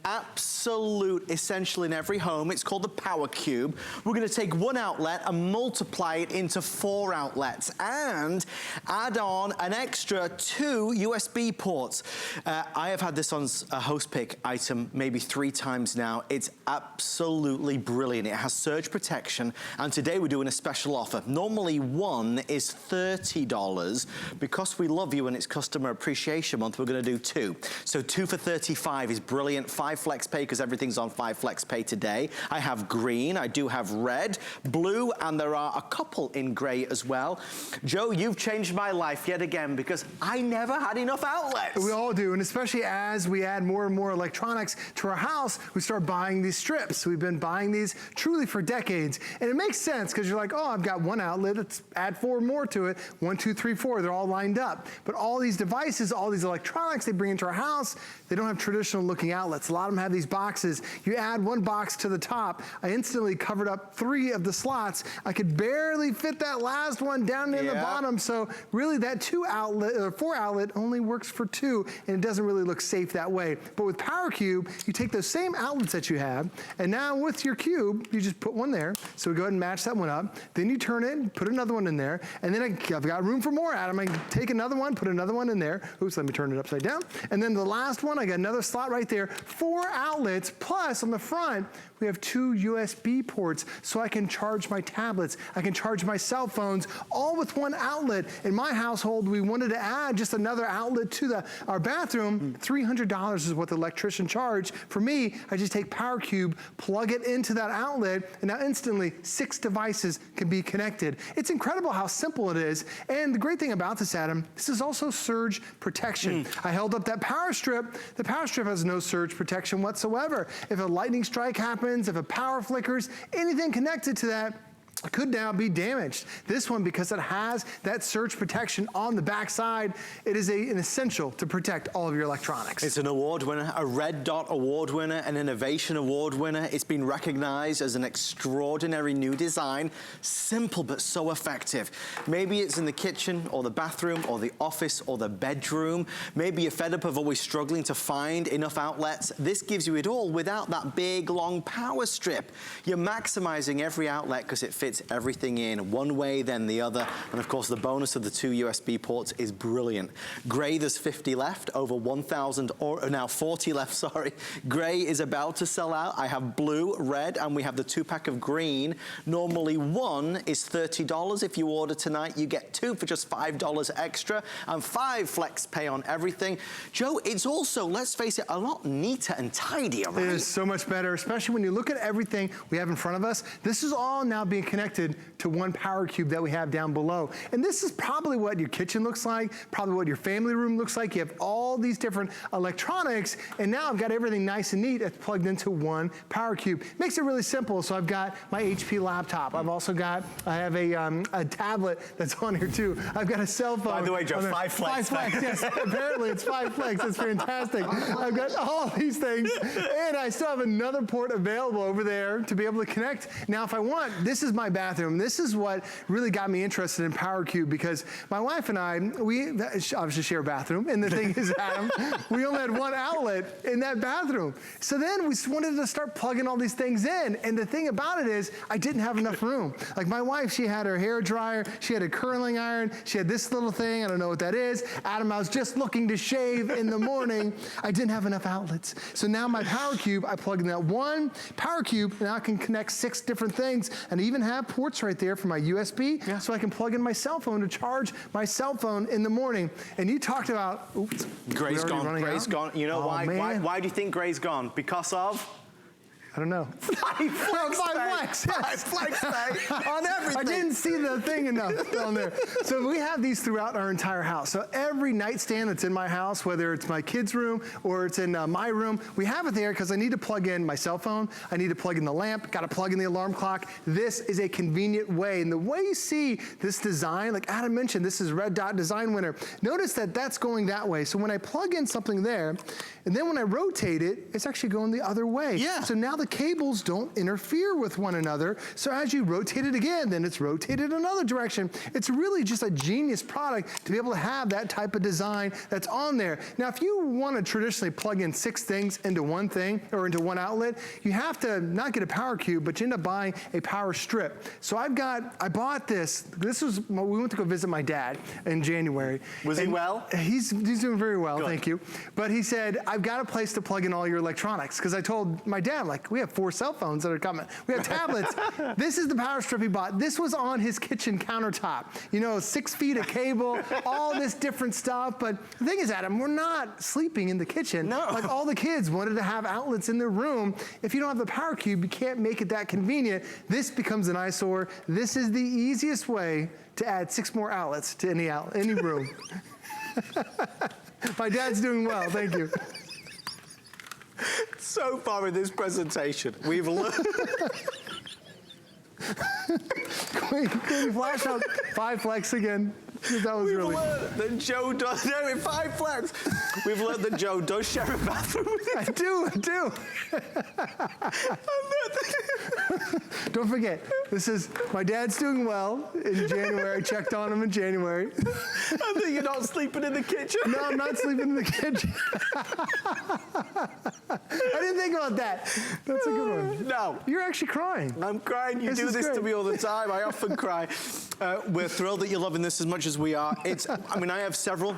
absolute essential in every home. It's called the PowerCube. We're going to take one outlet and multiply it into 4 outlets and add on an extra 2 USB ports. I have had this on a host pick item maybe 3 times now. It's absolutely brilliant. It has surge protection, and today we're doing a special offer. Normally one is $30. Because we love you and it's Customer Appreciation Month, we're going to do 2. So 2 for $35 is brilliant. 5 flex pay because everything's on 5 flex pay today. I have green, I do have red, blue, and there are a couple in gray as well. Joe, you've changed my life yet again because I never had enough outlets. We all do, and especially as we add more and more electronics to our house, we start buying these strips. We've been buying these truly for decades, and it makes sense because you're like, oh, I've got 1 outlet, let's add 4 more to it. 1, 2, 3, 4, they're all lined up. But all these devices, all these electronics they bring into our house, they don't have traditional looking outlets. A lot of them have these boxes. You add 1 box to the top, I instantly covered up 3 of the slots. I could barely fit that last one down in the bottom, so really that 2 outlet, or 4 outlet only works for 2, and it doesn't really look safe that way. But with PowerCube, you take those same outlets that you have, and now with your cube, you just put 1 there. So we go ahead and match that one up. Then you turn it, put another one in there, and then I've got room for more, Adam. I can take another one, put another one in there. Oops, let me turn it upside down. And then the last one, I got another slot right there. 4 outlets, plus on the front, we have 2 USB ports, so I can charge my tablets, I can charge my cell phones, all with 1 outlet. In my household, we wanted to add just another outlet to our bathroom. $300 is what the electrician charged. For me, I just take PowerCube, plug it into that outlet, and now instantly 6 devices can be connected. It's incredible how simple it is, and the great thing about this, Adam, this is also surge protection. I held up that power strip. The power strip has no surge protection whatsoever. If a lightning strike happens, if a power flickers, anything connected to that could now be damaged. This one, because it has that surge protection on the back side, it is an essential to protect all of your electronics. It's an award winner, a Red Dot Award winner, an Innovation Award winner. It's been recognized as an extraordinary new design, simple but so effective. Maybe it's in the kitchen or the bathroom or the office or the bedroom. Maybe you're fed up of always struggling to find enough outlets. This gives you it all without that big, long power strip. You're maximizing every outlet because it fits everything in one way, then the other. And of course, the bonus of the 2 USB ports is brilliant. Gray, there's 50 left, over 1,000, or now 40 left, sorry. Gray is about to sell out. I have blue, red, and we have the 2-pack of green. Normally 1 is $30. If you order tonight, you get 2 for just $5 extra, and 5 flex pay on everything. Joe, it's also, let's face it, a lot neater and tidier, right? It is so much better, especially when you look at everything we have in front of us. This is all now being connected to 1 PowerCube that we have down below. And this is probably what your kitchen looks like, probably what your family room looks like. You have all these different electronics, and now I've got everything nice and neat that's plugged into 1 PowerCube. Makes it really simple. So I've got my HP laptop. I've also got, I have a tablet that's on here too. I've got a cell phone. By the way, Joe, 5 flex. 5 flex, yes. Apparently it's 5 flex. It's fantastic. I've got all these things, and I still have another port available over there to be able to connect. Now, if I want, this is my bathroom. This is what really got me interested in PowerCube, because my wife and I, we obviously share a bathroom, and the thing is, Adam, we only had 1 outlet in that bathroom. So then we wanted to start plugging all these things in, and the thing about it is, I didn't have enough room. Like my wife, she had her hair dryer, she had a curling iron, she had this little thing, I don't know what that is. Adam, I was just looking to shave in the morning. I didn't have enough outlets. So now my PowerCube, I plug in that 1 PowerCube, now I can connect 6 different things, and even have ports right there for my USB, so I can plug in my cell phone to charge my cell phone in the morning. And you talked about, oops. Gray's gone, Gray's gone. You know why? Why do you think Gray's gone? Because of? I don't know. 5 flex, yes. 5 flex pay on everything. I didn't see the thing enough on there. So we have these throughout our entire house. So every nightstand that's in my house, whether it's my kids' room or it's in my room, we have it there because I need to plug in my cell phone. I need to plug in the lamp, got to plug in the alarm clock. This is a convenient way. And the way you see this design, like Adam mentioned, this is Red Dot Design Winner. Notice that that's going that way. So when I plug in something there, and then when I rotate it, it's actually going the other way. Yeah. So now the the cables don't interfere with one another. So as you rotate it again, then it's rotated another direction. It's really just a genius product to be able to have that type of design that's on there. Now, if you want to traditionally plug in 6 things into one thing or into one outlet, you have to not get a PowerCube, but you end up buying a power strip. So I bought this. This was, we went to go visit my dad in January. Was he well? He's doing very well, Good. thank you. But he said, I've got a place to plug in all your electronics. Because I told my dad, like, we have 4 cell phones that are coming. We have tablets. This is the power strip he bought. This was on his kitchen countertop. You know, 6 feet of cable, all this different stuff. But the thing is, Adam, we're not sleeping in the kitchen. No. Like all the kids wanted to have outlets in their room. If you don't have the PowerCube, you can't make it that convenient. This becomes an eyesore. This is the easiest way to add 6 more outlets to any room. My dad's doing well, thank you. So far in this presentation, we've learned. Can we flash up 5 flex again? That was We've really. learned that Joe does, no, in 5 flex. We've learned that Joe does share a bathroom with I do. Don't forget, this is, my dad's doing well in January. I checked on him in January. And that you're not sleeping in the kitchen. No, I'm not sleeping in the kitchen. I didn't think about that. That's a good one. No. You're actually crying. I'm crying. You do this to me all the time. I often cry. We're thrilled that you're loving this as much as we are. I mean, I have several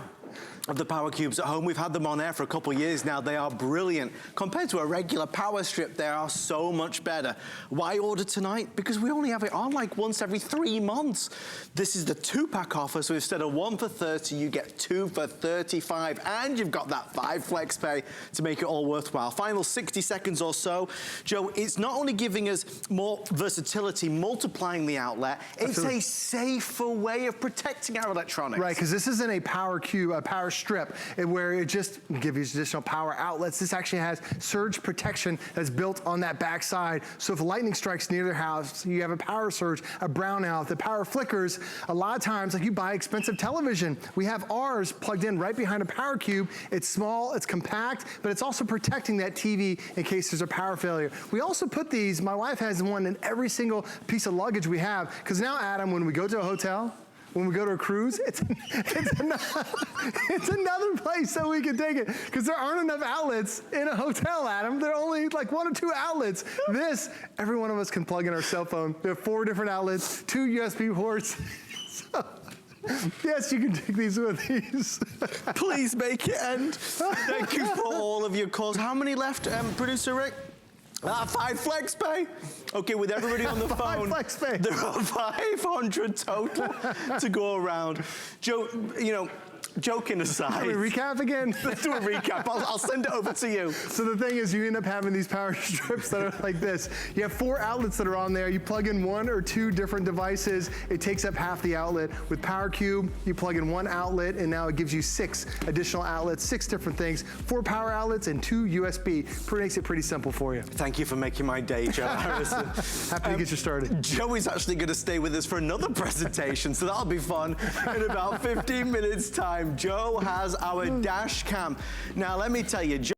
of the PowerCubes at home. We've had them on air for a couple of years now. They are brilliant. Compared to a regular power strip, they are so much better. Why order tonight? Because we only have it on like once every 3 months. This is the 2-pack offer, so instead of 1 for 30, you get 2 for 35, and you've got that 5 flex pay to make it all worthwhile. Final 60 seconds or so. Joe, it's not only giving us more versatility, multiplying the outlet, it's a safer way of protecting our electronics. Right, because this isn't a PowerCube, a power strip, where it just gives you additional power outlets. This actually has surge protection that's built on that back side. So if lightning strikes near their house, you have a power surge, a brownout, the power flickers. A lot of times, like you buy expensive television, we have ours plugged in right behind a PowerCube. It's small, it's compact, but it's also protecting that TV in case there's a power failure. We also put these, my wife has one in every single piece of luggage we have, because now, Adam, when we go to a hotel, when we go to a cruise, it's another place that we can take it, because there aren't enough outlets in a hotel, Adam. There are only like 1 or 2 outlets. This, every one of us can plug in our cell phone. We have 4 different outlets, 2 USB ports. So, yes, you can take these with these. Please make it end. Thank you for all of your calls. How many left, Producer Rick? 5 flex pay. Okay, with everybody on the phone, 5 flex pay. there are 500 total to go around. Joe, you know, joking aside. Can we recap again? Let's do a recap. I'll send it over to you. So the thing is, you end up having these power strips that are like this. You have 4 outlets that are on there. You plug in 1 or 2 different devices. It takes up half the outlet. With PowerCube, you plug in 1 outlet, and now it gives you 6 additional outlets, 6 different things, 4 power outlets and 2 USB. Makes it pretty simple for you. Thank you for making my day, Joe Harrison. Happy to get you started. Joey's actually going to stay with us for another presentation, so that'll be fun in about 15 minutes' time. Joe has our dash cam. Now, let me tell you,